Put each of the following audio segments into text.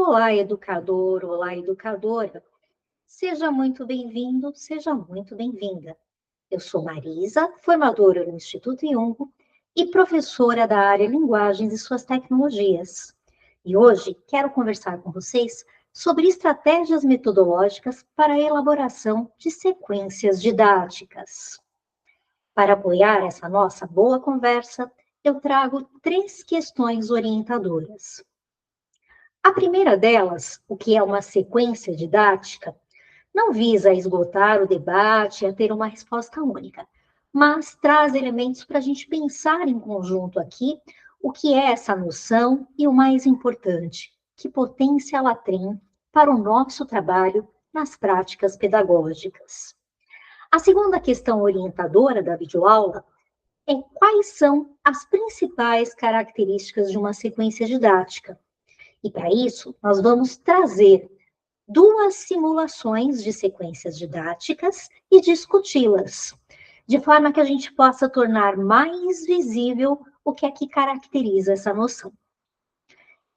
Olá, educador, olá, educadora. Seja muito bem-vindo, seja muito bem-vinda. Eu sou Marisa, formadora no Instituto Jung e professora da área Linguagens e suas tecnologias. E hoje quero conversar com vocês sobre estratégias metodológicas para a elaboração de sequências didáticas. Para apoiar essa nossa boa conversa, eu trago 3 questões orientadoras. A primeira delas, o que é uma sequência didática, não visa esgotar o debate e a ter uma resposta única, mas traz elementos para a gente pensar em conjunto aqui o que é essa noção e, o mais importante, que potência ela tem para o nosso trabalho nas práticas pedagógicas. A segunda questão orientadora da videoaula é quais são as principais características de uma sequência didática. E para isso, nós vamos trazer 2 simulações de sequências didáticas e discuti-las, de forma que a gente possa tornar mais visível o que é que caracteriza essa noção.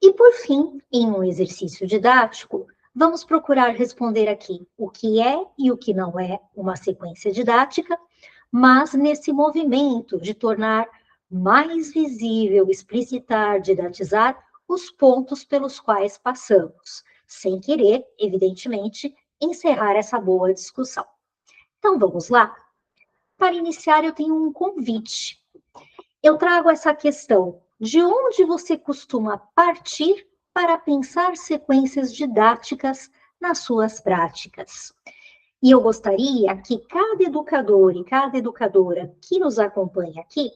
E, por fim, em um exercício didático, vamos procurar responder aqui o que é e o que não é uma sequência didática, mas nesse movimento de tornar mais visível, explicitar, didatizar os pontos pelos quais passamos, sem querer, evidentemente, encerrar essa boa discussão. Então, vamos lá? Para iniciar, eu tenho um convite. Eu trago essa questão: de onde você costuma partir para pensar sequências didáticas nas suas práticas? E eu gostaria que cada educador e cada educadora que nos acompanha aqui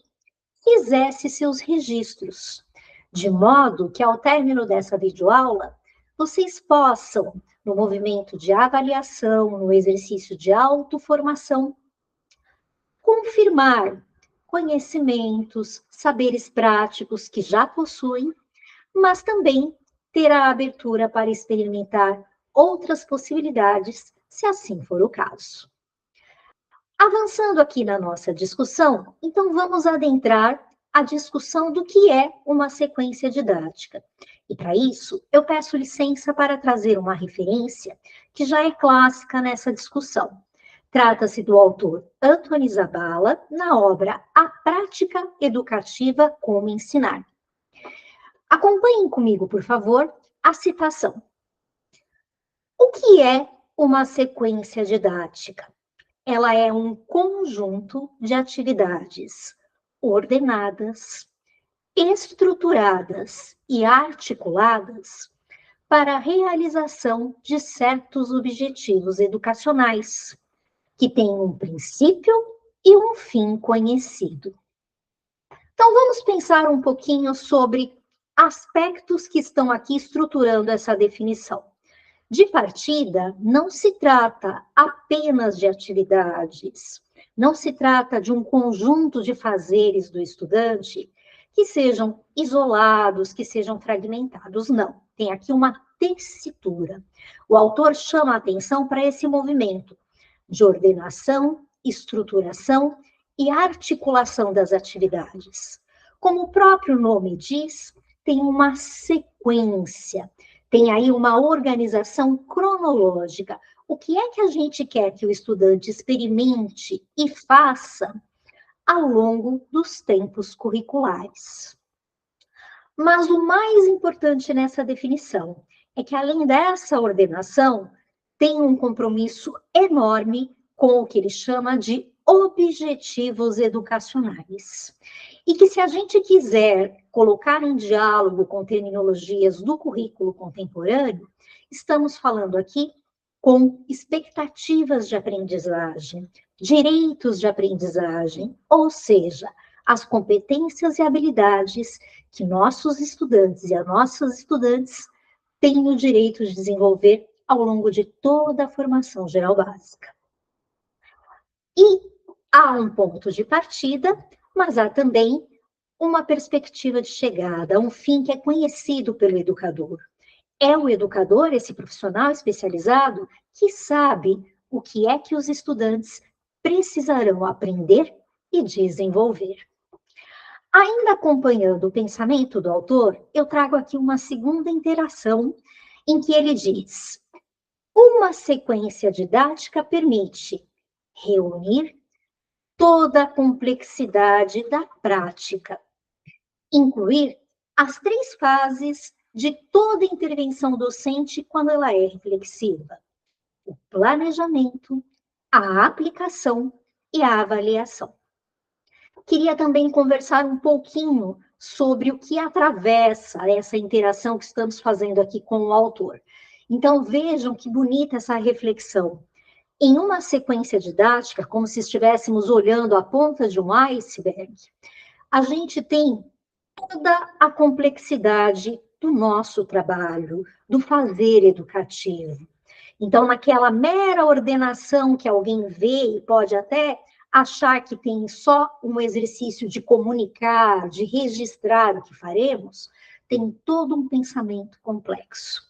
fizesse seus registros, de modo que ao término dessa videoaula, vocês possam, no movimento de avaliação, no exercício de autoformação, confirmar conhecimentos, saberes práticos que já possuem, mas também ter a abertura para experimentar outras possibilidades, se assim for o caso. Avançando aqui na nossa discussão, então vamos adentrar a discussão do que é uma sequência didática. E para isso, eu peço licença para trazer uma referência que já é clássica nessa discussão. Trata-se do autor Antoni Zabala, na obra A Prática Educativa, Como Ensinar. Acompanhem comigo, por favor, a citação. O que é uma sequência didática? Ela é um conjunto de atividades ordenadas, estruturadas e articuladas para a realização de certos objetivos educacionais, que têm um princípio e um fim conhecido. Então, vamos pensar um pouquinho sobre aspectos que estão aqui estruturando essa definição. De partida, não se trata apenas de atividades, não se trata de um conjunto de fazeres do estudante que sejam isolados, que sejam fragmentados, não. Tem aqui uma tessitura. O autor chama a atenção para esse movimento de ordenação, estruturação e articulação das atividades. Como o próprio nome diz, tem uma sequência. Tem aí uma organização cronológica. O que é que a gente quer que o estudante experimente e faça ao longo dos tempos curriculares? Mas o mais importante nessa definição é que, além dessa ordenação, tem um compromisso enorme com o que ele chama de objetivos educacionais. E que, se a gente quiser colocar em diálogo com terminologias do currículo contemporâneo, estamos falando aqui com expectativas de aprendizagem, direitos de aprendizagem, ou seja, as competências e habilidades que nossos estudantes e as nossas estudantes têm o direito de desenvolver ao longo de toda a formação geral básica. E há um ponto de partida, mas há também uma perspectiva de chegada, um fim que é conhecido pelo educador. É o educador, esse profissional especializado, que sabe o que é que os estudantes precisarão aprender e desenvolver. Ainda acompanhando o pensamento do autor, eu trago aqui uma segunda interação em que ele diz: uma sequência didática permite reunir toda a complexidade da prática, incluir as 3 fases de toda intervenção docente quando ela é reflexiva: o planejamento, a aplicação e a avaliação. Queria também conversar um pouquinho sobre o que atravessa essa interação que estamos fazendo aqui com o autor. Então, vejam que bonita essa reflexão. Em uma sequência didática, como se estivéssemos olhando a ponta de um iceberg, a gente tem toda a complexidade do nosso trabalho, do fazer educativo. Então, naquela mera ordenação que alguém vê e pode até achar que tem só um exercício de comunicar, de registrar o que faremos, tem todo um pensamento complexo.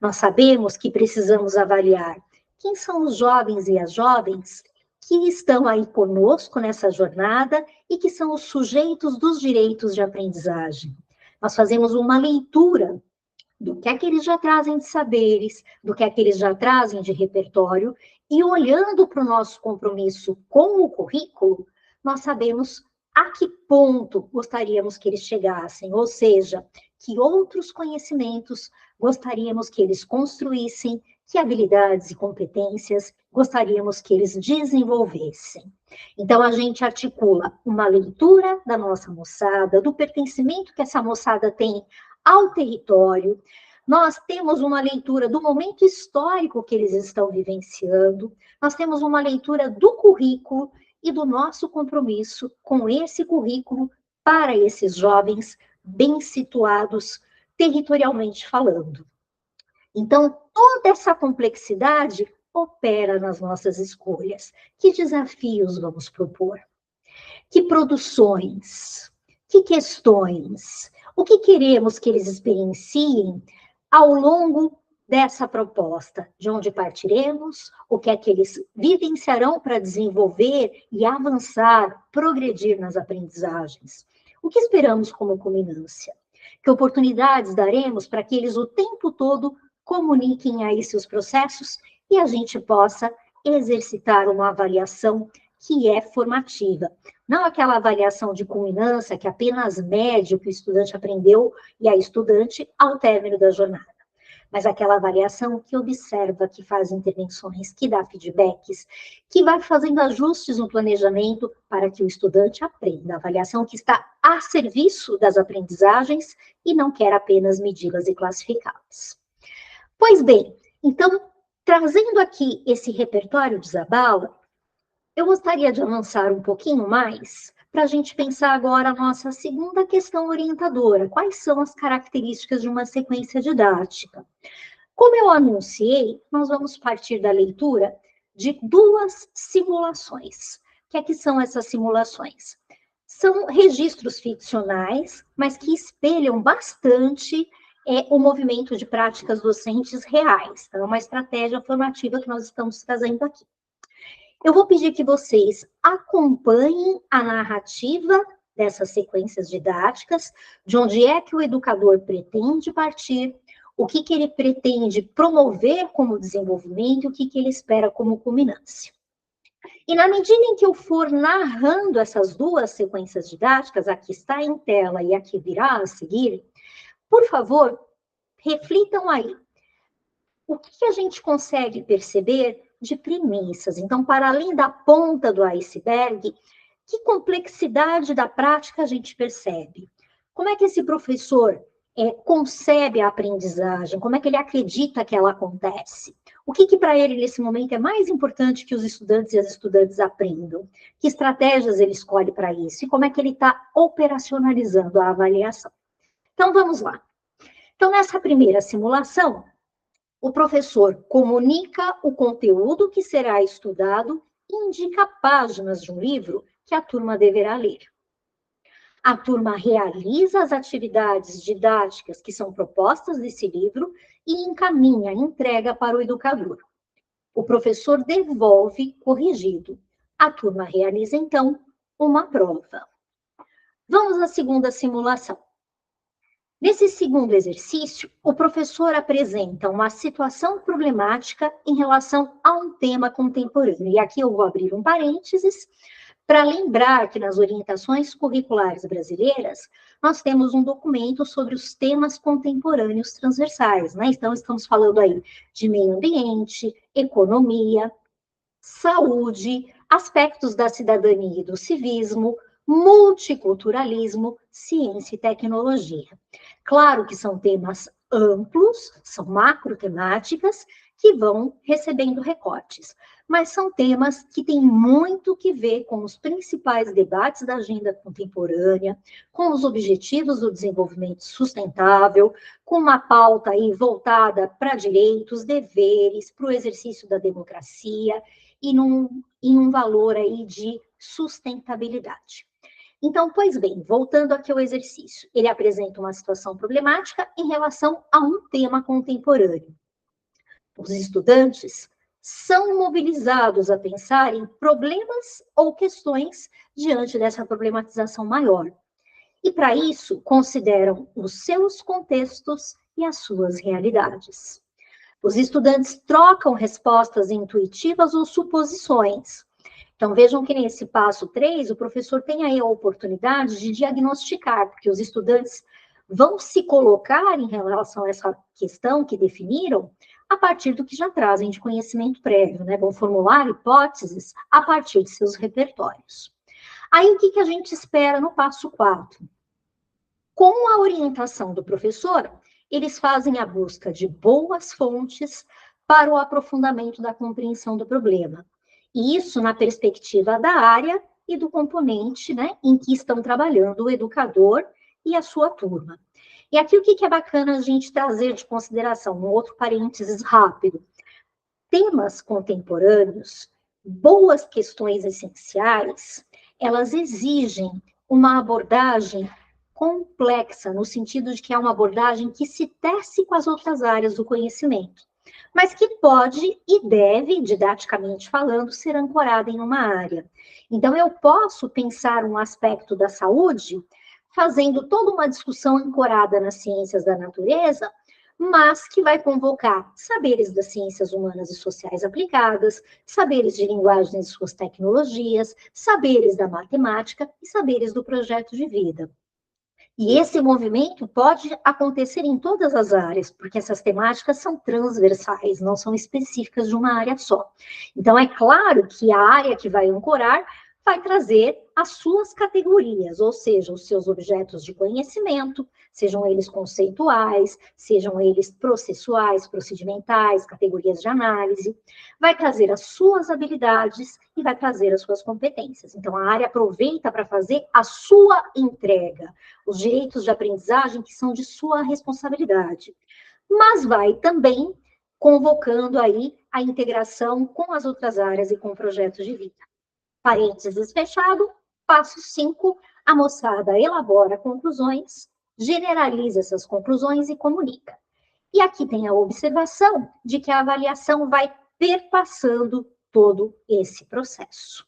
Nós sabemos que precisamos avaliar quem são os jovens e as jovens que estão aí conosco nessa jornada e que são os sujeitos dos direitos de aprendizagem. Nós fazemos uma leitura do que é que eles já trazem de saberes, do que é que eles já trazem de repertório, e olhando para o nosso compromisso com o currículo, nós sabemos a que ponto gostaríamos que eles chegassem, ou seja, que outros conhecimentos gostaríamos que eles construíssem, que habilidades e competências gostaríamos que eles desenvolvessem. Então, a gente articula uma leitura da nossa moçada, do pertencimento que essa moçada tem ao território. Nós temos uma leitura do momento histórico que eles estão vivenciando, nós temos uma leitura do currículo e do nosso compromisso com esse currículo para esses jovens bem situados territorialmente falando. Então, toda essa complexidade opera nas nossas escolhas. Que desafios vamos propor? Que produções? Que questões? O que queremos que eles experienciem ao longo dessa proposta? De onde partiremos? O que é que eles vivenciarão para desenvolver e avançar, progredir nas aprendizagens? O que esperamos como culminância? Que oportunidades daremos para que eles o tempo todo comuniquem aí seus processos e a gente possa exercitar uma avaliação que é formativa. Não aquela avaliação de culminância que apenas mede o que o estudante aprendeu e a estudante ao término da jornada, mas aquela avaliação que observa, que faz intervenções, que dá feedbacks, que vai fazendo ajustes no planejamento para que o estudante aprenda. A avaliação que está a serviço das aprendizagens e não quer apenas medi-las e classificá-las. Pois bem, então, trazendo aqui esse repertório de Zabala, eu gostaria de avançar um pouquinho mais para a gente pensar agora a nossa segunda questão orientadora. Quais são as características de uma sequência didática? Como eu anunciei, nós vamos partir da leitura de 2 simulações. O que é que são essas simulações? São registros ficcionais, mas que espelham bastante o movimento de práticas docentes reais. Então, é uma estratégia formativa que nós estamos trazendo aqui. Eu vou pedir que vocês acompanhem a narrativa dessas sequências didáticas, de onde é que o educador pretende partir, o que ele pretende promover como desenvolvimento, o que ele espera como culminância. E na medida em que eu for narrando essas 2 sequências didáticas, aqui está em tela e aqui virá a seguir, por favor, reflitam aí. O que a gente consegue perceber de premissas? Então, para além da ponta do iceberg, que complexidade da prática a gente percebe? Como é que esse professor concebe a aprendizagem? Como é que ele acredita que ela acontece? O que para ele, nesse momento, é mais importante que os estudantes e as estudantes aprendam? Que estratégias ele escolhe para isso? E como é que ele está operacionalizando a avaliação? Então, vamos lá. Então, nessa primeira simulação, o professor comunica o conteúdo que será estudado e indica páginas de um livro que a turma deverá ler. A turma realiza as atividades didáticas que são propostas nesse livro e encaminha, entrega para o educador. O professor devolve corrigido. A turma realiza, então, uma prova. Vamos à segunda simulação. Nesse segundo exercício, o professor apresenta uma situação problemática em relação a um tema contemporâneo. E aqui eu vou abrir um parênteses para lembrar que nas orientações curriculares brasileiras, nós temos um documento sobre os temas contemporâneos transversais, né? Então, estamos falando aí de meio ambiente, economia, saúde, aspectos da cidadania e do civismo, multiculturalismo, ciência e tecnologia. Claro que são temas amplos, são macrotemáticas que vão recebendo recortes, mas são temas que têm muito que ver com os principais debates da agenda contemporânea, com os objetivos do desenvolvimento sustentável, com uma pauta aí voltada para direitos, deveres, para o exercício da democracia e em um valor aí de sustentabilidade. Então, pois bem, voltando aqui ao exercício, ele apresenta uma situação problemática em relação a um tema contemporâneo. Os estudantes são mobilizados a pensar em problemas ou questões diante dessa problematização maior. E, para isso, consideram os seus contextos e as suas realidades. Os estudantes trocam respostas intuitivas ou suposições. Então, vejam que nesse passo 3, o professor tem aí a oportunidade de diagnosticar, porque os estudantes vão se colocar em relação a essa questão que definiram a partir do que já trazem de conhecimento prévio, né? Vão formular hipóteses a partir de seus repertórios. Aí, o que a gente espera no passo 4? Com a orientação do professor, eles fazem a busca de boas fontes para o aprofundamento da compreensão do problema. E isso na perspectiva da área e do componente, né, em que estão trabalhando o educador e a sua turma. E aqui o que é bacana a gente trazer de consideração, um outro parênteses rápido. Temas contemporâneos, boas questões essenciais, elas exigem uma abordagem complexa, no sentido de que é uma abordagem que se tece com as outras áreas do conhecimento, mas que pode e deve, didaticamente falando, ser ancorada em uma área. Então, eu posso pensar um aspecto da saúde fazendo toda uma discussão ancorada nas ciências da natureza, mas que vai convocar saberes das ciências humanas e sociais aplicadas, saberes de linguagem e suas tecnologias, saberes da matemática e saberes do projeto de vida. E esse movimento pode acontecer em todas as áreas, porque essas temáticas são transversais, não são específicas de uma área só. Então, é claro que a área que vai ancorar vai trazer as suas categorias, ou seja, os seus objetos de conhecimento, sejam eles conceituais, sejam eles processuais, procedimentais, categorias de análise, vai trazer as suas habilidades e vai trazer as suas competências. Então, a área aproveita para fazer a sua entrega, os direitos de aprendizagem que são de sua responsabilidade, mas vai também convocando aí a integração com as outras áreas e com projetos de vida. Parênteses fechado, passo 5, a moçada elabora conclusões, generaliza essas conclusões e comunica. E aqui tem a observação de que a avaliação vai perpassando todo esse processo.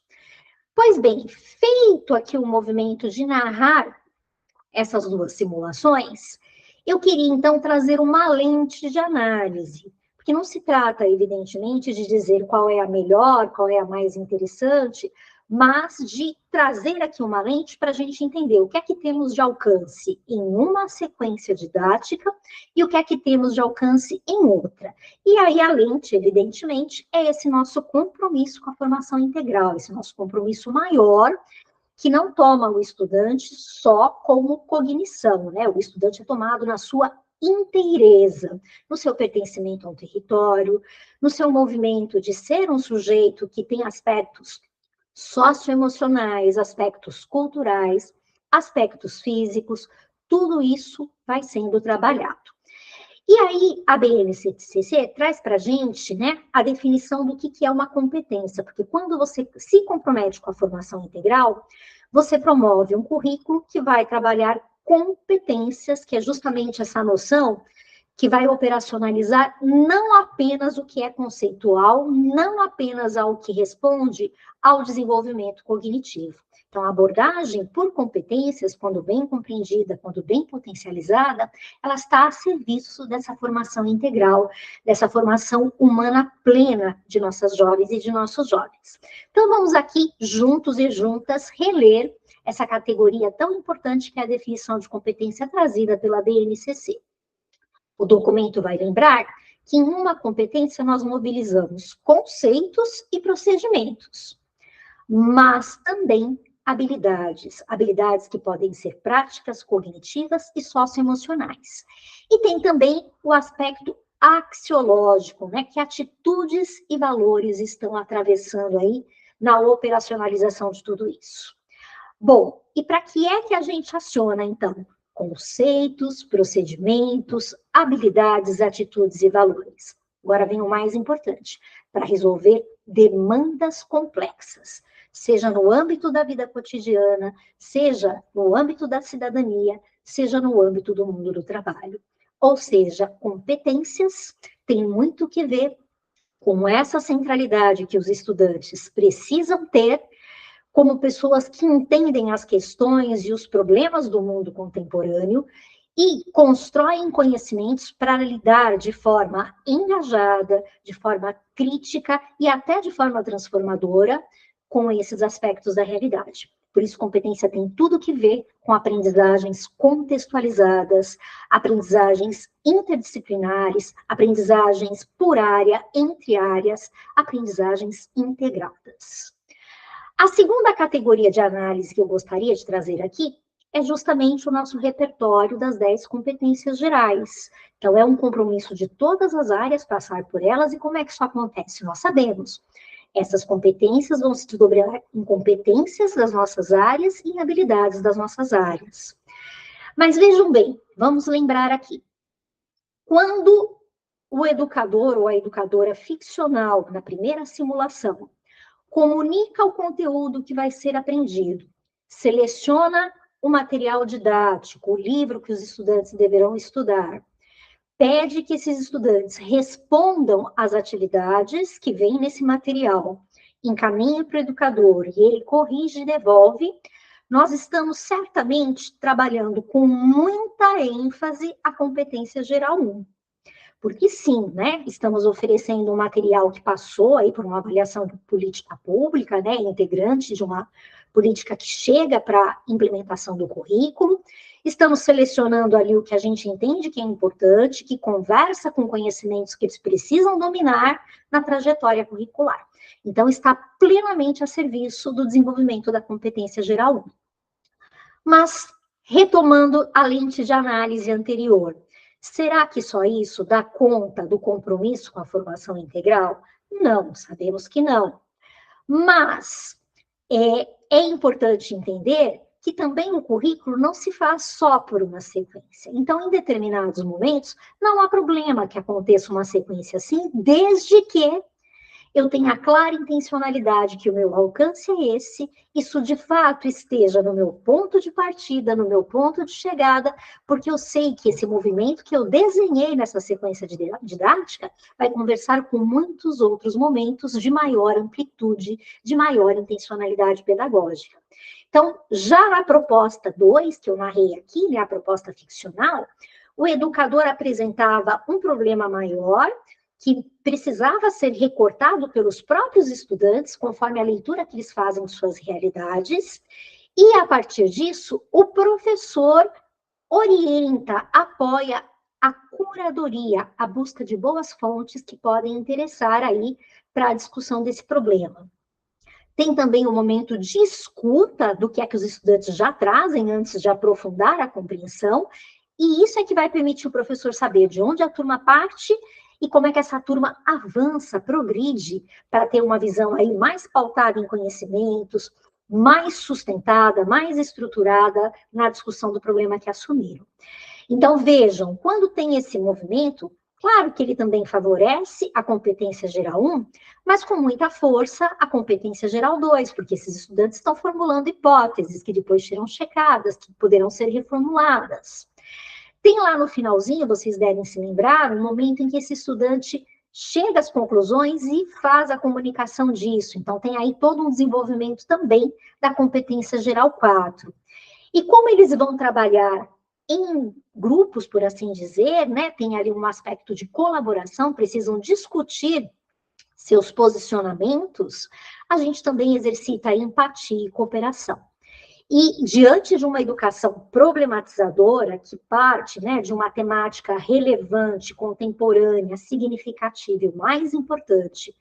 Pois bem, feito aqui o movimento de narrar essas duas simulações, eu queria então trazer uma lente de análise, porque não se trata, evidentemente, de dizer qual é a melhor, qual é a mais interessante, mas de trazer aqui uma lente para a gente entender o que é que temos de alcance em uma sequência didática e o que é que temos de alcance em outra. E aí a lente, evidentemente, é esse nosso compromisso com a formação integral, esse nosso compromisso maior, que não toma o estudante só como cognição, né? O estudante é tomado na sua inteireza, no seu pertencimento a um território, no seu movimento de ser um sujeito que tem aspectos socioemocionais, aspectos culturais, aspectos físicos, tudo isso vai sendo trabalhado. E aí, a BNCC traz para a gente, né, a definição do que é uma competência, porque quando você se compromete com a formação integral, você promove um currículo que vai trabalhar competências, que é justamente essa noção que vai operacionalizar não apenas o que é conceitual, não apenas ao que responde ao desenvolvimento cognitivo. Então, a abordagem por competências, quando bem compreendida, quando bem potencializada, ela está a serviço dessa formação integral, dessa formação humana plena de nossas jovens e de nossos jovens. Então, vamos aqui, juntos e juntas, reler essa categoria tão importante que é a definição de competência trazida pela BNCC. O documento vai lembrar que em uma competência nós mobilizamos conceitos e procedimentos, mas também habilidades que podem ser práticas, cognitivas e socioemocionais. E tem também o aspecto axiológico, né, que atitudes e valores estão atravessando aí na operacionalização de tudo isso. Bom, e para que é que a gente aciona, então? Conceitos, procedimentos, habilidades, atitudes e valores. Agora vem o mais importante, para resolver demandas complexas, seja no âmbito da vida cotidiana, seja no âmbito da cidadania, seja no âmbito do mundo do trabalho. Ou seja, competências têm muito que ver com essa centralidade que os estudantes precisam ter como pessoas que entendem as questões e os problemas do mundo contemporâneo e constroem conhecimentos para lidar de forma engajada, de forma crítica e até de forma transformadora com esses aspectos da realidade. Por isso, competência tem tudo que ver com aprendizagens contextualizadas, aprendizagens interdisciplinares, aprendizagens por área, entre áreas, aprendizagens integradas. A segunda categoria de análise que eu gostaria de trazer aqui é justamente o nosso repertório das 10 competências gerais. Então, é um compromisso de todas as áreas passar por elas, e como é que isso acontece? Nós sabemos. Essas competências vão se desdobrar em competências das nossas áreas e em habilidades das nossas áreas. Mas vejam bem, vamos lembrar aqui. Quando o educador ou a educadora ficcional, na primeira simulação, comunica o conteúdo que vai ser aprendido, seleciona o material didático, o livro que os estudantes deverão estudar, pede que esses estudantes respondam às atividades que vêm nesse material, encaminha para o educador e ele corrige e devolve, nós estamos certamente trabalhando com muita ênfase a competência geral 1. Porque sim, né, estamos oferecendo um material que passou aí por uma avaliação de política pública, né, integrante de uma política que chega para a implementação do currículo, estamos selecionando ali o que a gente entende que é importante, que conversa com conhecimentos que eles precisam dominar na trajetória curricular. Então, está plenamente a serviço do desenvolvimento da competência geral 1. Mas, retomando a lente de análise anterior, será que só isso dá conta do compromisso com a formação integral? Não, sabemos que não. Mas é importante entender que também o currículo não se faz só por uma sequência. Então, em determinados momentos, não há problema que aconteça uma sequência assim, desde que eu tenho a clara intencionalidade que o meu alcance é esse, isso de fato esteja no meu ponto de partida, no meu ponto de chegada, porque eu sei que esse movimento que eu desenhei nessa sequência didática vai conversar com muitos outros momentos de maior amplitude, de maior intencionalidade pedagógica. Então, já na proposta 2, que eu narrei aqui, né, a proposta ficcional, o educador apresentava um problema maior, que precisava ser recortado pelos próprios estudantes, conforme a leitura que eles fazem de suas realidades, e, a partir disso, o professor orienta, apoia a curadoria, a busca de boas fontes que podem interessar aí para a discussão desse problema. Tem também um momento de escuta do que é que os estudantes já trazem antes de aprofundar a compreensão, e isso é que vai permitir o professor saber de onde a turma parte e como é que essa turma avança, progride, para ter uma visão aí mais pautada em conhecimentos, mais sustentada, mais estruturada na discussão do problema que assumiram. Então, vejam, quando tem esse movimento, claro que ele também favorece a competência geral 1, mas com muita força a competência geral 2, porque esses estudantes estão formulando hipóteses que depois serão checadas, que poderão ser reformuladas. Tem lá no finalzinho, vocês devem se lembrar, um momento em que esse estudante chega às conclusões e faz a comunicação disso. Então, tem aí todo um desenvolvimento também da competência geral 4. E como eles vão trabalhar em grupos, por assim dizer, né? Tem ali um aspecto de colaboração, precisam discutir seus posicionamentos, a gente também exercita a empatia e cooperação. E, diante de uma educação problematizadora, que parte, né, de uma temática relevante, contemporânea, significativa e, o mais importante,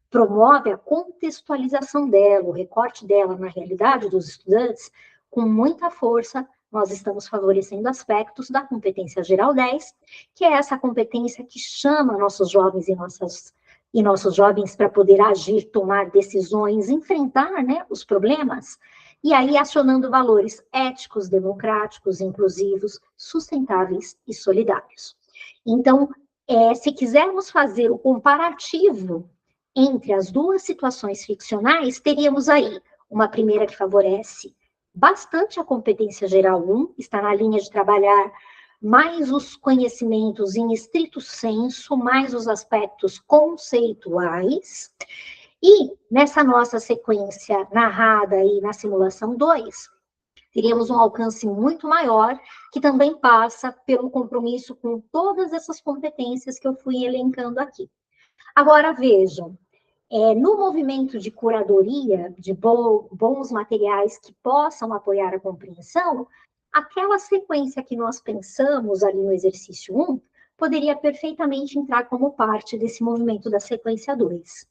promove a contextualização dela, o recorte dela na realidade dos estudantes, com muita força, nós estamos favorecendo aspectos da competência geral 10, que é essa competência que chama nossos jovens e nossos jovens para poder agir, tomar decisões, enfrentar, né, os problemas, e aí acionando valores éticos, democráticos, inclusivos, sustentáveis e solidários. Então, se quisermos fazer o comparativo entre as duas situações ficcionais, teríamos aí uma primeira que favorece bastante a competência geral 1, está na linha de trabalhar mais os conhecimentos em estrito senso, mais os aspectos conceituais. E nessa nossa sequência narrada aí na simulação 2, teríamos um alcance muito maior, que também passa pelo compromisso com todas essas competências que eu fui elencando aqui. Agora, vejam, no movimento de curadoria de bons materiais que possam apoiar a compreensão, aquela sequência que nós pensamos ali no exercício 1 poderia perfeitamente entrar como parte desse movimento da sequência 2.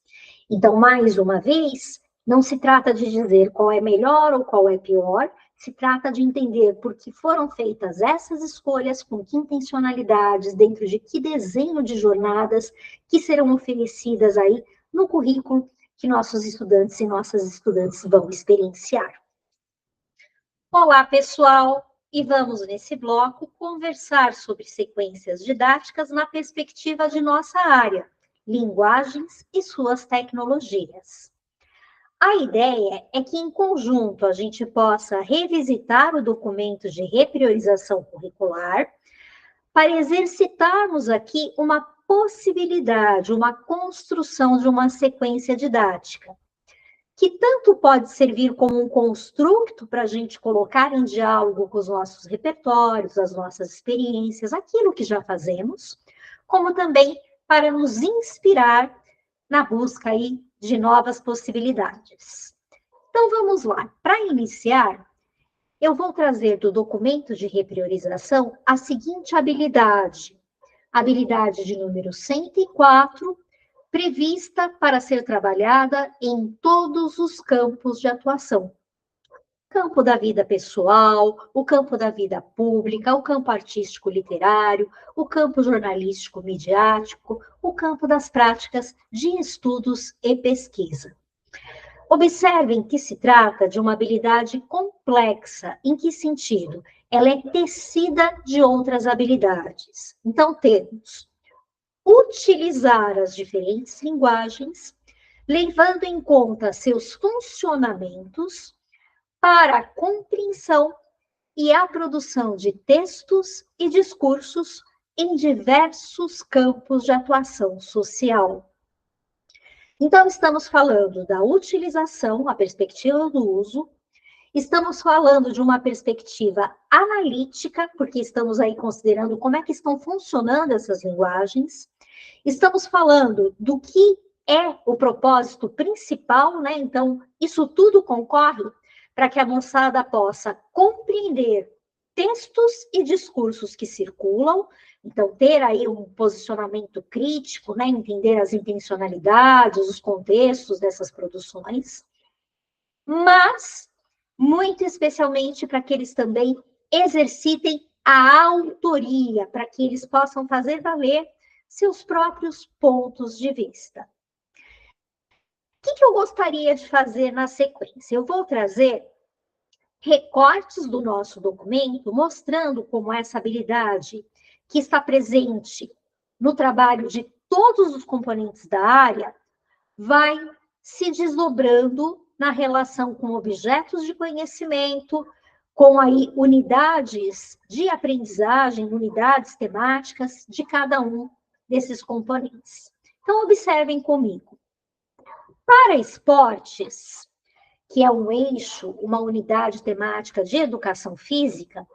Então, mais uma vez, não se trata de dizer qual é melhor ou qual é pior, se trata de entender por que foram feitas essas escolhas, com que intencionalidades, dentro de que desenho de jornadas que serão oferecidas aí no currículo que nossos estudantes e nossas estudantes vão experienciar. Olá, pessoal! E vamos, nesse bloco, conversar sobre sequências didáticas na perspectiva de nossa área, linguagens e suas tecnologias. A ideia é que, em conjunto, a gente possa revisitar o documento de repriorização curricular para exercitarmos aqui uma possibilidade, uma construção de uma sequência didática, que tanto pode servir como um construto para a gente colocar em diálogo com os nossos repertórios, as nossas experiências, aquilo que já fazemos, como também para nos inspirar na busca aí de novas possibilidades. Então, vamos lá. Para iniciar, eu vou trazer do documento de repriorização a seguinte habilidade. Habilidade de número 104, prevista para ser trabalhada em todos os campos de atuação. Campo da vida pessoal, o campo da vida pública, o campo artístico literário, o campo jornalístico midiático, o campo das práticas de estudos e pesquisa. Observem que se trata de uma habilidade complexa. Em que sentido? Ela é tecida de outras habilidades. Então, temos utilizar as diferentes linguagens, levando em conta seus funcionamentos para a compreensão e a produção de textos e discursos em diversos campos de atuação social. Então, estamos falando da utilização, a perspectiva do uso, estamos falando de uma perspectiva analítica, porque estamos aí considerando como é que estão funcionando essas linguagens, estamos falando do que é o propósito principal, né? Então, isso tudo concorre para que a moçada possa compreender textos e discursos que circulam, então ter aí um posicionamento crítico, né? Entender as intencionalidades, os contextos dessas produções, mas, muito especialmente, para que eles também exercitem a autoria, para que eles possam fazer valer seus próprios pontos de vista. O que eu gostaria de fazer na sequência? Eu vou trazer recortes do nosso documento, mostrando como essa habilidade que está presente no trabalho de todos os componentes da área vai se desdobrando na relação com objetos de conhecimento, com aí unidades de aprendizagem, unidades temáticas de cada um desses componentes. Então, observem comigo. Para esportes, que é um eixo, uma unidade temática de educação física,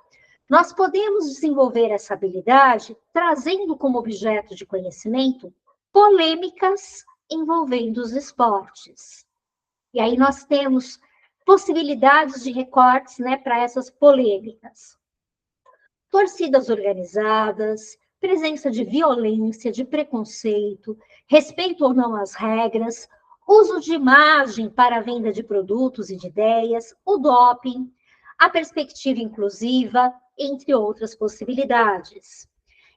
nós podemos desenvolver essa habilidade trazendo como objeto de conhecimento polêmicas envolvendo os esportes. E aí nós temos possibilidades de recortes, né, para essas polêmicas. Torcidas organizadas, presença de violência, de preconceito, respeito ou não às regras, uso de imagem para a venda de produtos e de ideias, o doping, a perspectiva inclusiva, entre outras possibilidades.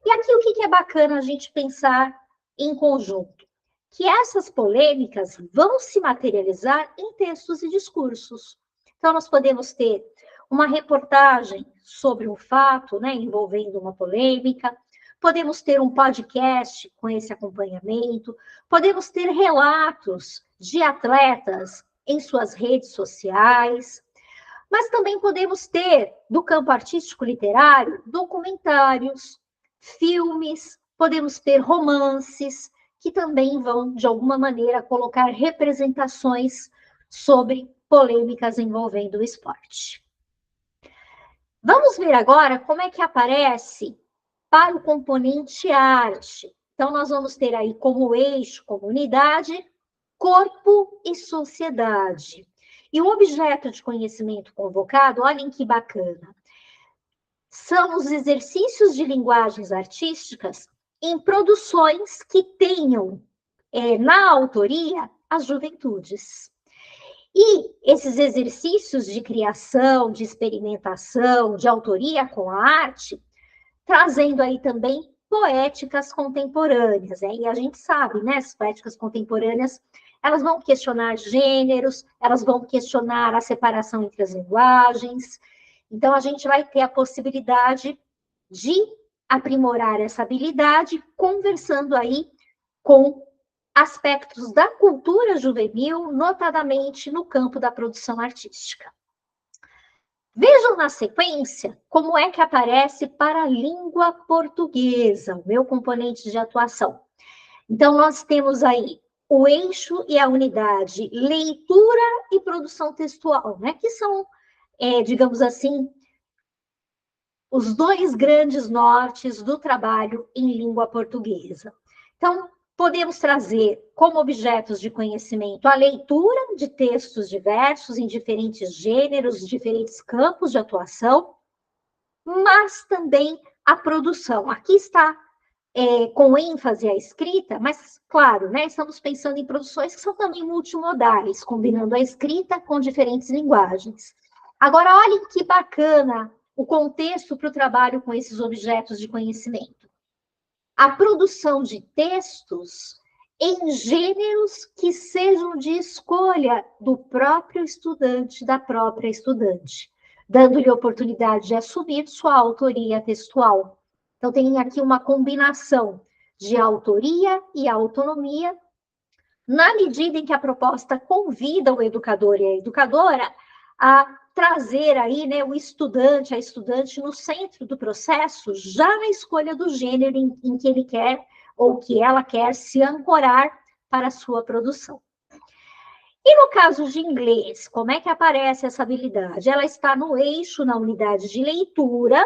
E aqui o que é bacana a gente pensar em conjunto? Que essas polêmicas vão se materializar em textos e discursos. Então, nós podemos ter uma reportagem sobre um fato, né, envolvendo uma polêmica, podemos ter um podcast com esse acompanhamento, podemos ter relatos de atletas em suas redes sociais, mas também podemos ter, do campo artístico-literário, documentários, filmes, podemos ter romances, que também vão, de alguma maneira, colocar representações sobre polêmicas envolvendo o esporte. Vamos ver agora como é que aparece para o componente arte. Então, nós vamos ter aí como eixo, comunidade, corpo e sociedade. E o objeto de conhecimento convocado, olhem que bacana, são os exercícios de linguagens artísticas em produções que tenham na autoria as juventudes. E esses exercícios de criação, de experimentação, de autoria com a arte, trazendo aí também poéticas contemporâneas, né? E a gente sabe, né, as poéticas contemporâneas, elas vão questionar gêneros, elas vão questionar a separação entre as linguagens. Então, a gente vai ter a possibilidade de aprimorar essa habilidade, conversando aí com aspectos da cultura juvenil, notadamente no campo da produção artística. Vejam na sequência como é que aparece para a língua portuguesa, o meu componente de atuação. Então, nós temos aí o eixo e a unidade leitura e produção textual, né? Que são, digamos assim, os dois grandes nortes do trabalho em língua portuguesa. Então, podemos trazer como objetos de conhecimento a leitura de textos diversos em diferentes gêneros, diferentes campos de atuação, mas também a produção. Aqui está com ênfase a escrita, mas, claro, né, estamos pensando em produções que são também multimodais, combinando a escrita com diferentes linguagens. Agora, olhem que bacana o contexto para o trabalho com esses objetos de conhecimento. A produção de textos em gêneros que sejam de escolha do próprio estudante, da própria estudante, dando-lhe oportunidade de assumir sua autoria textual. Então, tem aqui uma combinação de autoria e autonomia, na medida em que a proposta convida o educador e a educadora a trazer aí, né, o estudante, a estudante no centro do processo, já na escolha do gênero em que ele quer ou que ela quer se ancorar para a sua produção. E no caso de inglês, como é que aparece essa habilidade? Ela está no eixo, na unidade de leitura,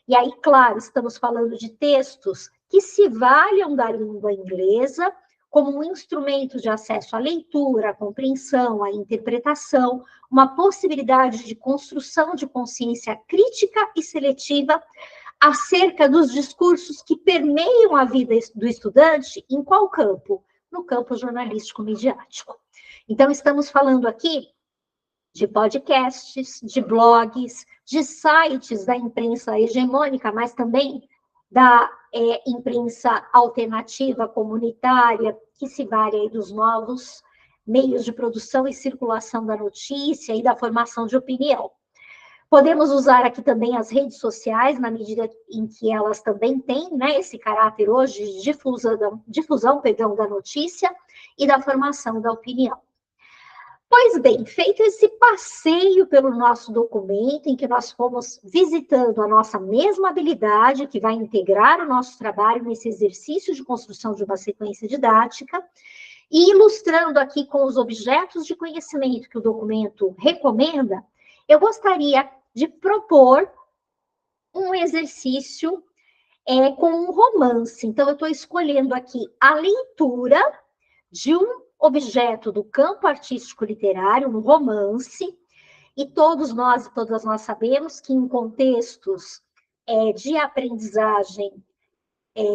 e aí, claro, estamos falando de textos que se valham da língua inglesa como um instrumento de acesso à leitura, à compreensão, à interpretação, uma possibilidade de construção de consciência crítica e seletiva acerca dos discursos que permeiam a vida do estudante em qual campo? No campo jornalístico-midiático. Então, estamos falando aqui de podcasts, de blogs, de sites da imprensa hegemônica, mas também da imprensa alternativa comunitária, que se vale aí dos novos meios de produção e circulação da notícia e da formação de opinião. Podemos usar aqui também as redes sociais, na medida em que elas também têm, né, esse caráter hoje de difusão da notícia e da formação da opinião. Pois bem, feito esse passeio pelo nosso documento, em que nós fomos visitando a nossa mesma habilidade, que vai integrar o nosso trabalho nesse exercício de construção de uma sequência didática, e ilustrando aqui com os objetos de conhecimento que o documento recomenda, eu gostaria de propor um exercício com um romance. Então, eu estou escolhendo aqui a leitura de um objeto do campo artístico literário, um romance, e todos nós e todas nós sabemos que em contextos de aprendizagem,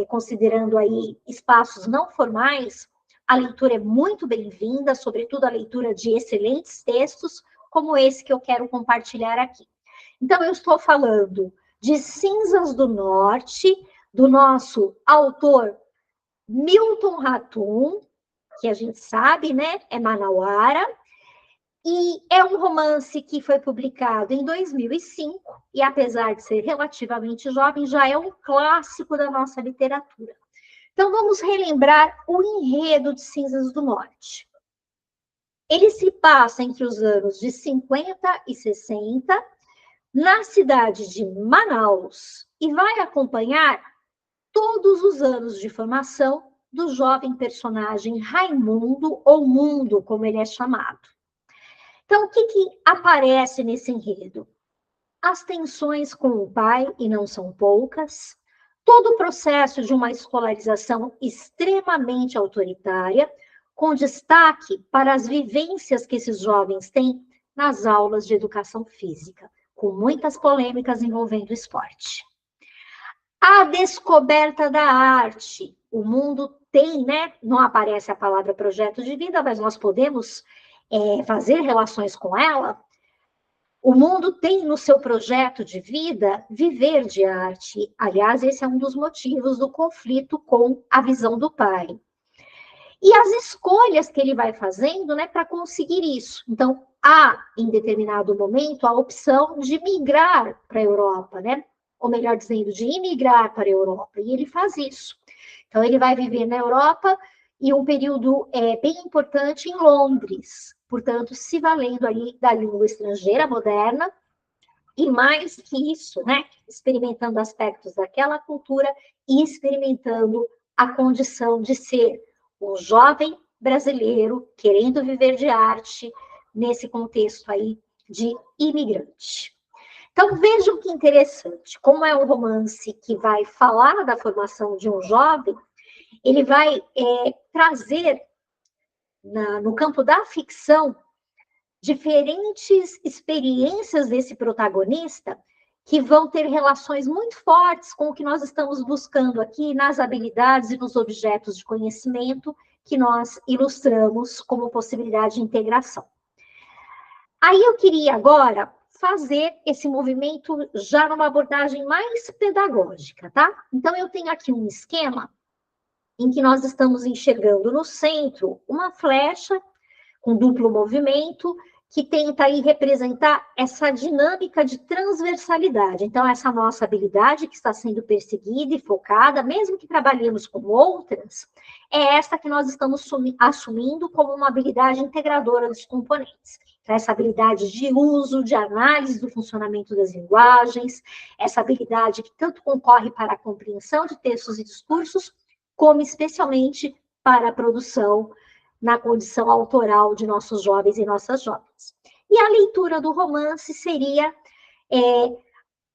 considerando aí espaços não formais, a leitura é muito bem-vinda, sobretudo a leitura de excelentes textos, como esse que eu quero compartilhar aqui. Então, eu estou falando de Cinzas do Norte, do nosso autor Milton Ratum, que a gente sabe, né, é manauara, e é um romance que foi publicado em 2005, e apesar de ser relativamente jovem, já é um clássico da nossa literatura. Então, vamos relembrar o enredo de Cinzas do Norte. Ele se passa entre os anos de 50 e 60, na cidade de Manaus, e vai acompanhar todos os anos de formação do jovem personagem Raimundo, ou Mundo, como ele é chamado. Então, o que aparece nesse enredo? As tensões com o pai, e não são poucas, todo o processo de uma escolarização extremamente autoritária, com destaque para as vivências que esses jovens têm nas aulas de educação física, com muitas polêmicas envolvendo o esporte. A descoberta da arte. O mundo tem, né? Não aparece a palavra projeto de vida, mas nós podemos fazer relações com ela. O mundo tem no seu projeto de vida viver de arte. Aliás, esse é um dos motivos do conflito com a visão do pai. E as escolhas que ele vai fazendo, né, para conseguir isso. Então, há, em determinado momento, a opção de migrar para a Europa, né? Ou melhor dizendo, de imigrar para a Europa. E ele faz isso. Então, ele vai viver na Europa e um período bem importante em Londres. Portanto, se valendo ali da língua estrangeira moderna, e mais que isso, né, experimentando aspectos daquela cultura e experimentando a condição de ser um jovem brasileiro querendo viver de arte nesse contexto aí de imigrante. Então, vejam que interessante, como é um romance que vai falar da formação de um jovem, ele vai trazer no campo da ficção diferentes experiências desse protagonista que vão ter relações muito fortes com o que nós estamos buscando aqui nas habilidades e nos objetos de conhecimento que nós ilustramos como possibilidade de integração. Aí eu queria agora fazer esse movimento já numa abordagem mais pedagógica, tá? Então, eu tenho aqui um esquema em que nós estamos enxergando no centro uma flecha com duplo movimento, que tenta aí representar essa dinâmica de transversalidade. Então, essa nossa habilidade que está sendo perseguida e focada, mesmo que trabalhemos com outras, é essa que nós estamos assumindo como uma habilidade integradora dos componentes. Então, essa habilidade de uso, de análise do funcionamento das linguagens, essa habilidade que tanto concorre para a compreensão de textos e discursos, como especialmente para a produção na condição autoral de nossos jovens e nossas jovens. E a leitura do romance seria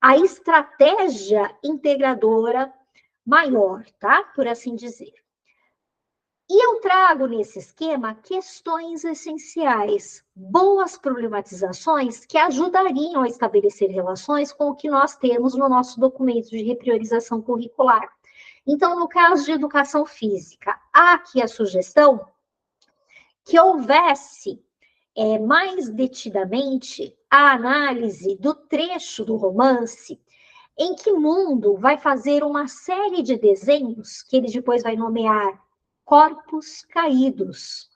a estratégia integradora maior, tá? Por assim dizer. E eu trago nesse esquema questões essenciais, boas problematizações que ajudariam a estabelecer relações com o que nós temos no nosso documento de repriorização curricular. Então, no caso de educação física, há aqui a sugestão que houvesse mais detidamente a análise do trecho do romance em que Mundo vai fazer uma série de desenhos que ele depois vai nomear corpos caídos.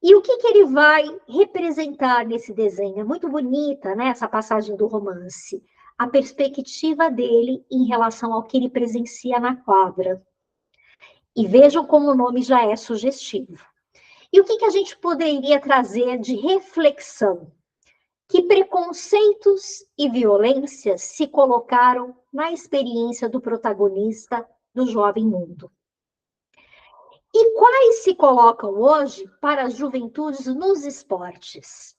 E o que ele vai representar nesse desenho? É muito bonita, né, essa passagem do romance. A perspectiva dele em relação ao que ele presencia na quadra. E vejam como o nome já é sugestivo. E o que a gente poderia trazer de reflexão? Que preconceitos e violências se colocaram na experiência do protagonista do jovem mundo? E quais se colocam hoje para as juventudes nos esportes?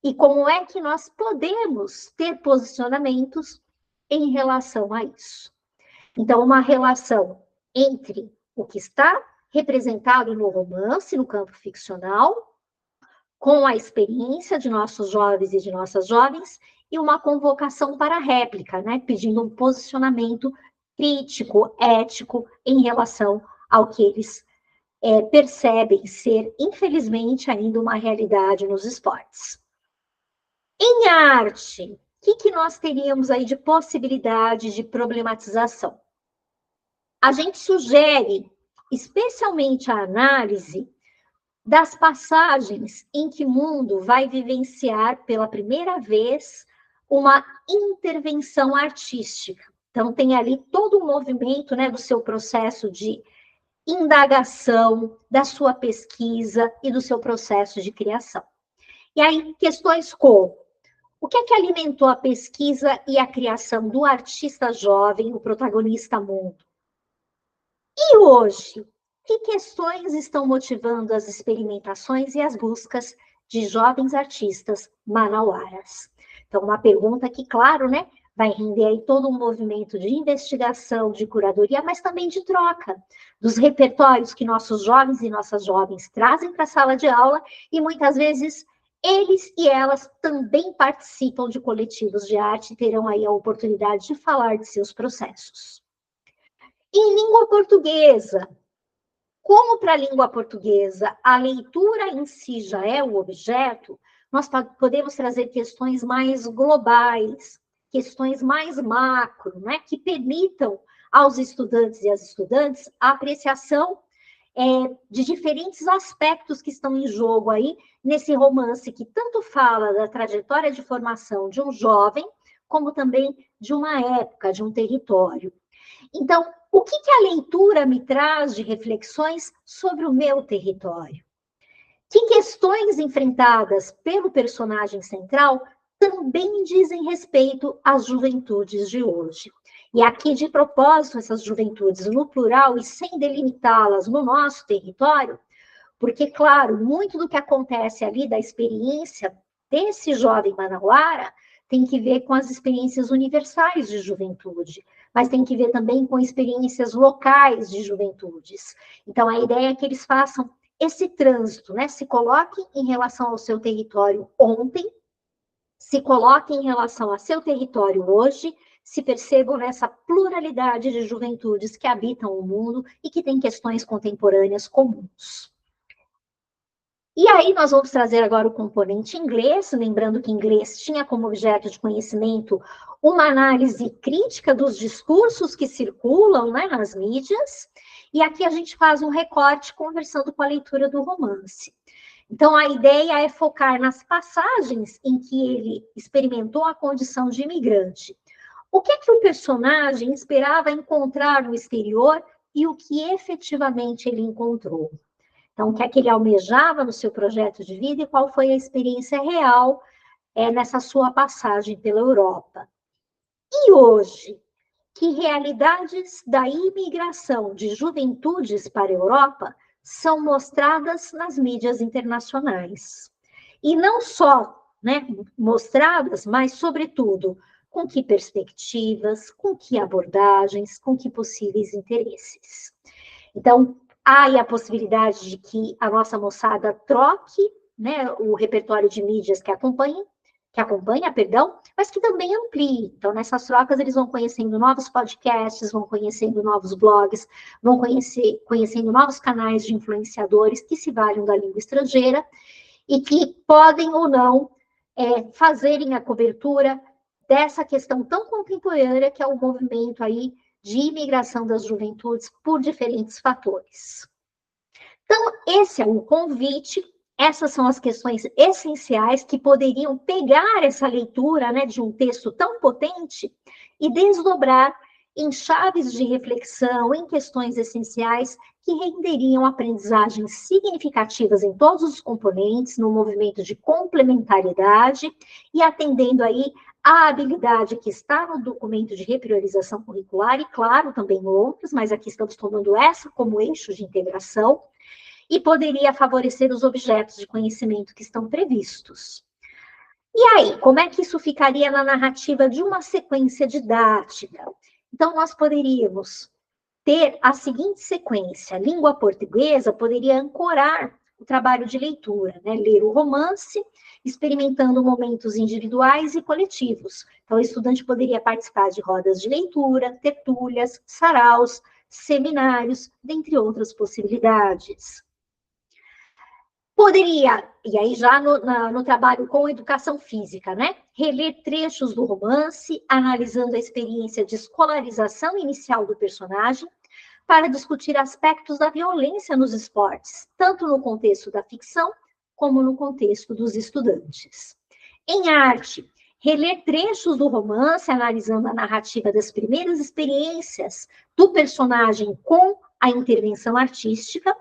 E como é que nós podemos ter posicionamentos em relação a isso? Então, uma relação entre o que está representado no romance, no campo ficcional, com a experiência de nossos jovens e de nossas jovens, e uma convocação para a réplica, né? Pedindo um posicionamento crítico, ético, em relação ao que eles percebem ser, infelizmente, ainda uma realidade nos esportes. Em arte, o que nós teríamos aí de possibilidade de problematização? A gente sugere, especialmente a análise das passagens em que o mundo vai vivenciar pela primeira vez uma intervenção artística. Então, tem ali todo o movimento, né, do seu processo de indagação, da sua pesquisa e do seu processo de criação. E aí, questões como: o que é que alimentou a pesquisa e a criação do artista jovem, o protagonista mundo? E hoje, que questões estão motivando as experimentações e as buscas de jovens artistas manauaras? Então, uma pergunta que, claro, né, vai render aí todo um movimento de investigação, de curadoria, mas também de troca dos repertórios que nossos jovens e nossas jovens trazem para a sala de aula, e muitas vezes eles e elas também participam de coletivos de arte e terão aí a oportunidade de falar de seus processos. Em língua portuguesa, como para a língua portuguesa a leitura em si já é o objeto, nós podemos trazer questões mais globais, questões mais macro, né, que permitam aos estudantes e às estudantes a apreciação de diferentes aspectos que estão em jogo aí nesse romance que tanto fala da trajetória de formação de um jovem, como também de uma época, de um território. Então, o que a leitura me traz de reflexões sobre o meu território? Que questões enfrentadas pelo personagem central também dizem respeito às juventudes de hoje? E aqui, de propósito, essas juventudes no plural e sem delimitá-las no nosso território, porque, claro, muito do que acontece ali da experiência desse jovem manauara tem que ver com as experiências universais de juventude, mas tem que ver também com experiências locais de juventudes. Então, a ideia é que eles façam esse trânsito, né? Se coloquem em relação ao seu território ontem, se coloquem em relação ao seu território hoje, se percebam nessa pluralidade de juventudes que habitam o mundo e que têm questões contemporâneas comuns. E aí nós vamos trazer agora o componente inglês, lembrando que inglês tinha como objeto de conhecimento uma análise crítica dos discursos que circulam, né, nas mídias, e aqui a gente faz um recorte conversando com a leitura do romance. Então, a ideia é focar nas passagens em que ele experimentou a condição de imigrante. O que o personagem esperava encontrar no exterior e o que efetivamente ele encontrou? Então, o que é que ele almejava no seu projeto de vida e qual foi a experiência real nessa sua passagem pela Europa? E hoje, que realidades da imigração de juventudes para a Europa são mostradas nas mídias internacionais? E não só, né, mostradas, mas, sobretudo, com que perspectivas, com que abordagens, com que possíveis interesses. Então, há aí a possibilidade de que a nossa moçada troque, né, o repertório de mídias que acompanha, mas que também amplie. Então, nessas trocas, eles vão conhecendo novos podcasts, vão conhecendo novos blogs, vão conhecendo novos canais de influenciadores que se valham da língua estrangeira e que podem ou não fazerem a cobertura dessa questão tão contemporânea que é o movimento aí de imigração das juventudes por diferentes fatores. Então, esse é um convite, essas são as questões essenciais que poderiam pegar essa leitura, né, de um texto tão potente e desdobrar em chaves de reflexão, em questões essenciais que renderiam aprendizagens significativas em todos os componentes, no movimento de complementariedade e atendendo aí a habilidade que está no documento de repriorização curricular e, claro, também outras, mas aqui estamos tomando essa como eixo de integração, e poderia favorecer os objetos de conhecimento que estão previstos. E aí, como é que isso ficaria na narrativa de uma sequência didática? Então, nós poderíamos ter a seguinte sequência: a língua portuguesa poderia ancorar o trabalho de leitura, né? Ler o romance, experimentando momentos individuais e coletivos. Então, o estudante poderia participar de rodas de leitura, tertúlias, saraus, seminários, dentre outras possibilidades. Poderia, e aí já no trabalho com educação física, né? Reler trechos do romance, analisando a experiência de escolarização inicial do personagem, para discutir aspectos da violência nos esportes, tanto no contexto da ficção, como no contexto dos estudantes. Em arte, reler trechos do romance, analisando a narrativa das primeiras experiências do personagem com a intervenção artística,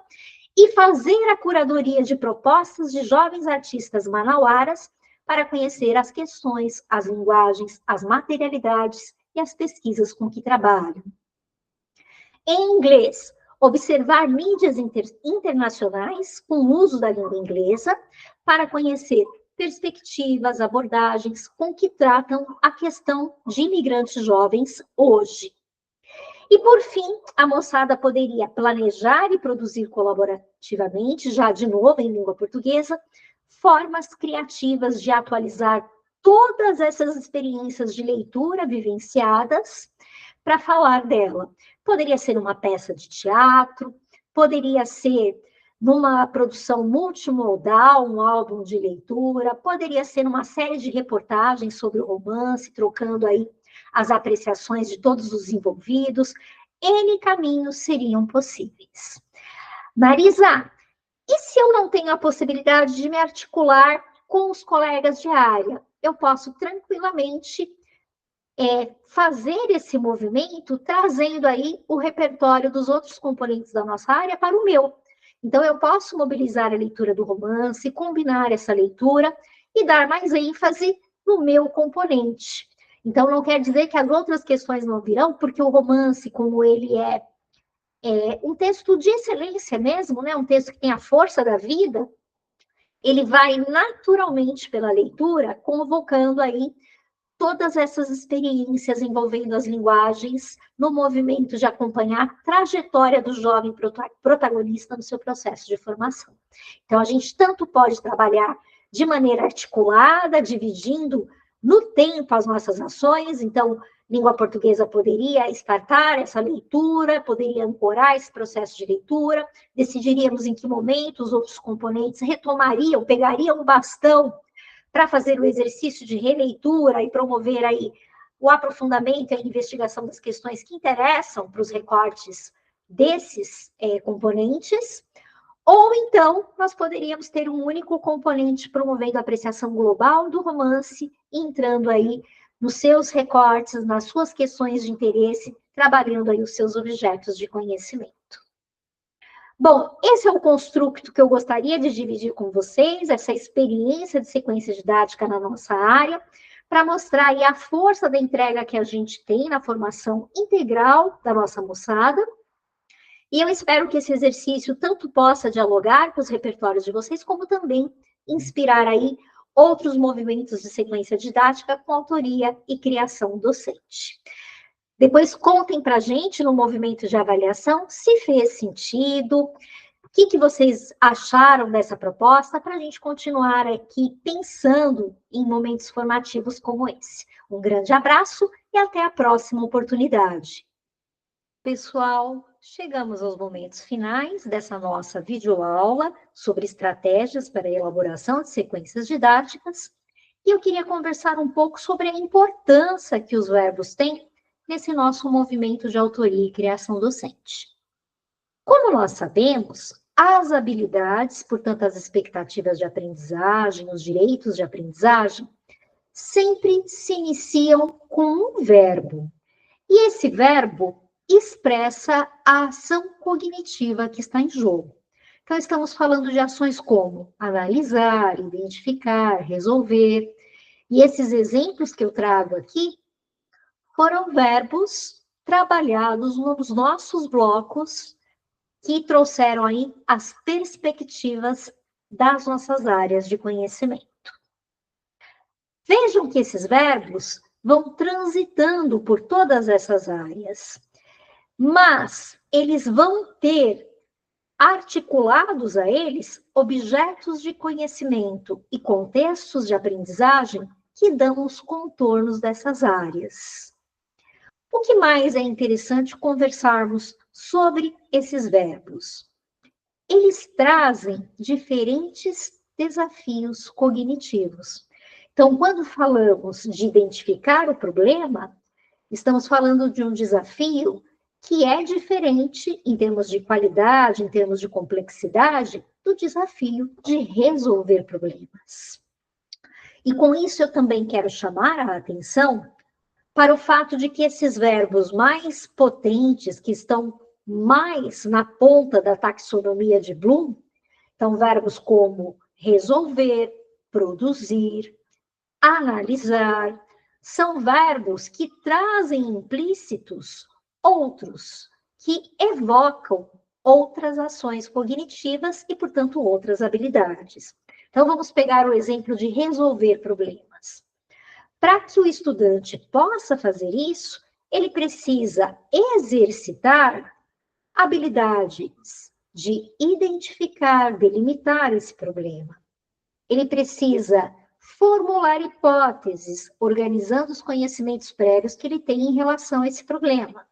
e fazer a curadoria de propostas de jovens artistas manauaras para conhecer as questões, as linguagens, as materialidades e as pesquisas com que trabalham. Em inglês, observar mídias internacionais com o uso da língua inglesa para conhecer perspectivas, abordagens com que tratam a questão de imigrantes jovens hoje. E, por fim, a moçada poderia planejar e produzir colaborativamente, já de novo em língua portuguesa, formas criativas de atualizar todas essas experiências de leitura vivenciadas para falar dela. Poderia ser uma peça de teatro, poderia ser numa produção multimodal, um álbum de leitura, poderia ser uma série de reportagens sobre o romance, trocando aí as apreciações de todos os envolvidos. N caminhos seriam possíveis. Marisa, e se eu não tenho a possibilidade de me articular com os colegas de área? Eu posso tranquilamente fazer esse movimento trazendo aí o repertório dos outros componentes da nossa área para o meu. Então, eu posso mobilizar a leitura do romance, combinar essa leitura e dar mais ênfase no meu componente. Então, não quer dizer que as outras questões não virão, porque o romance, como ele é um texto de excelência mesmo, né? Um texto que tem a força da vida, ele vai naturalmente pela leitura, convocando aí todas essas experiências envolvendo as linguagens no movimento de acompanhar a trajetória do jovem protagonista no seu processo de formação. Então, a gente tanto pode trabalhar de maneira articulada, dividindo no tempo as nossas ações. Então, língua portuguesa poderia startar essa leitura, poderia ancorar esse processo de leitura, decidiríamos em que momento os outros componentes retomariam, pegariam o bastão para fazer o exercício de releitura e promover aí o aprofundamento e a investigação das questões que interessam para os recortes desses componentes. Ou então, nós poderíamos ter um único componente promovendo a apreciação global do romance, entrando aí nos seus recortes, nas suas questões de interesse, trabalhando aí os seus objetos de conhecimento. Bom, esse é o construto que eu gostaria de dividir com vocês, essa experiência de sequência didática na nossa área, para mostrar aí a força da entrega que a gente tem na formação integral da nossa moçada. E eu espero que esse exercício tanto possa dialogar com os repertórios de vocês, como também inspirar aí outros movimentos de sequência didática com autoria e criação docente. Depois contem para a gente no movimento de avaliação se fez sentido, o que vocês acharam dessa proposta, para a gente continuar aqui pensando em momentos formativos como esse. Um grande abraço e até a próxima oportunidade. Pessoal, chegamos aos momentos finais dessa nossa videoaula sobre estratégias para a elaboração de sequências didáticas, e eu queria conversar um pouco sobre a importância que os verbos têm nesse nosso movimento de autoria e criação docente. Como nós sabemos, as habilidades, portanto, as expectativas de aprendizagem, os direitos de aprendizagem, sempre se iniciam com um verbo. E esse verbo expressa a ação cognitiva que está em jogo. Então, estamos falando de ações como analisar, identificar, resolver. E esses exemplos que eu trago aqui foram verbos trabalhados nos nossos blocos que trouxeram aí as perspectivas das nossas áreas de conhecimento. Vejam que esses verbos vão transitando por todas essas áreas, mas eles vão ter articulados a eles objetos de conhecimento e contextos de aprendizagem que dão os contornos dessas áreas. O que mais é interessante conversarmos sobre esses verbos? Eles trazem diferentes desafios cognitivos. Então, quando falamos de identificar o problema, estamos falando de um desafio que é diferente em termos de qualidade, em termos de complexidade, do desafio de resolver problemas. E com isso eu também quero chamar a atenção para o fato de que esses verbos mais potentes, que estão mais na ponta da taxonomia de Bloom, então verbos como resolver, produzir, analisar, são verbos que trazem implícitos outros, que evocam outras ações cognitivas e, portanto, outras habilidades. Então, vamos pegar o exemplo de resolver problemas. Para que o estudante possa fazer isso, ele precisa exercitar habilidades de identificar, delimitar esse problema. Ele precisa formular hipóteses, organizando os conhecimentos prévios que ele tem em relação a esse problema.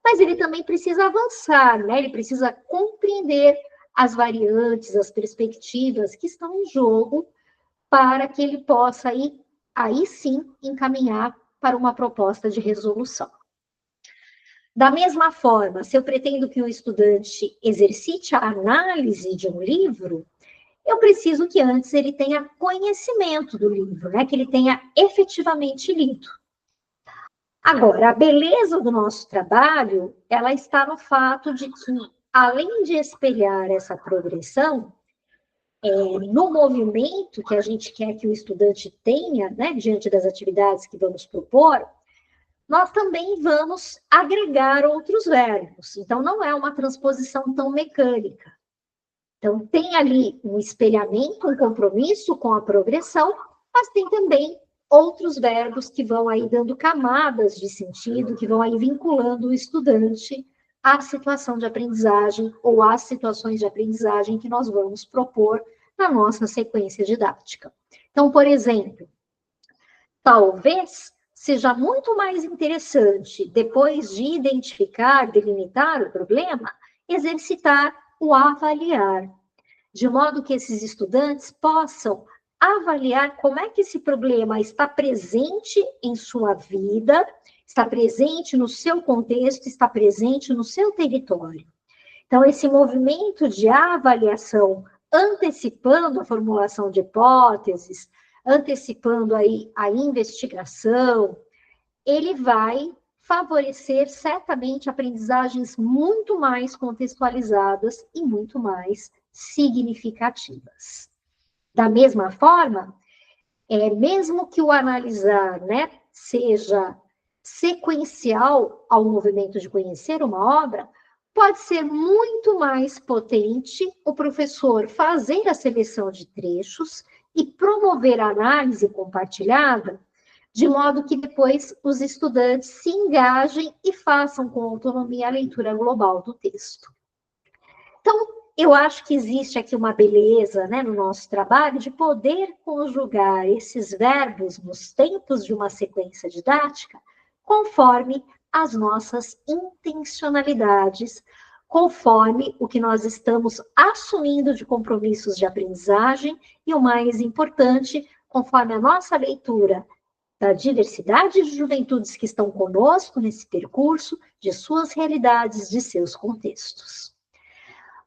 Mas ele também precisa avançar, né? Ele precisa compreender as variantes, as perspectivas que estão em jogo para que ele possa aí sim encaminhar para uma proposta de resolução. Da mesma forma, se eu pretendo que o estudante exercite a análise de um livro, eu preciso que antes ele tenha conhecimento do livro, né? Que ele tenha efetivamente lido. Agora, a beleza do nosso trabalho, ela está no fato de que, além de espelhar essa progressão, no movimento que a gente quer que o estudante tenha, né, diante das atividades que vamos propor, nós também vamos agregar outros verbos. Então, não é uma transposição tão mecânica. Então, tem ali um espelhamento, um compromisso com a progressão, mas tem também outros verbos que vão aí dando camadas de sentido, que vão aí vinculando o estudante à situação de aprendizagem ou às situações de aprendizagem que nós vamos propor na nossa sequência didática. Então, por exemplo, talvez seja muito mais interessante, depois de identificar, delimitar o problema, exercitar o avaliar, de modo que esses estudantes possam avaliar como é que esse problema está presente em sua vida, está presente no seu contexto, está presente no seu território. Então, esse movimento de avaliação, antecipando a formulação de hipóteses, antecipando aí a investigação, ele vai favorecer certamente aprendizagens muito mais contextualizadas e muito mais significativas. Da mesma forma, mesmo que o analisar, né, seja sequencial ao movimento de conhecer uma obra, pode ser muito mais potente o professor fazer a seleção de trechos e promover a análise compartilhada, de modo que depois os estudantes se engajem e façam com autonomia a leitura global do texto. Então, eu acho que existe aqui uma beleza, né, no nosso trabalho de poder conjugar esses verbos nos tempos de uma sequência didática conforme as nossas intencionalidades, conforme o que nós estamos assumindo de compromissos de aprendizagem e, o mais importante, conforme a nossa leitura da diversidade de juventudes que estão conosco nesse percurso, de suas realidades, de seus contextos.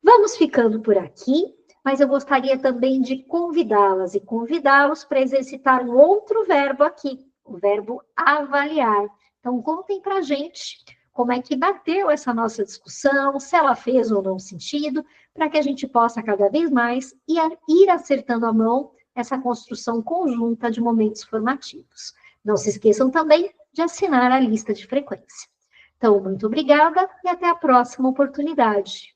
Vamos ficando por aqui, mas eu gostaria também de convidá-las e convidá-los para exercitar um outro verbo aqui, o verbo avaliar. Então, contem para a gente como é que bateu essa nossa discussão, se ela fez ou não sentido, para que a gente possa cada vez mais ir acertando a mão essa construção conjunta de momentos formativos. Não se esqueçam também de assinar a lista de frequência. Então, muito obrigada e até a próxima oportunidade.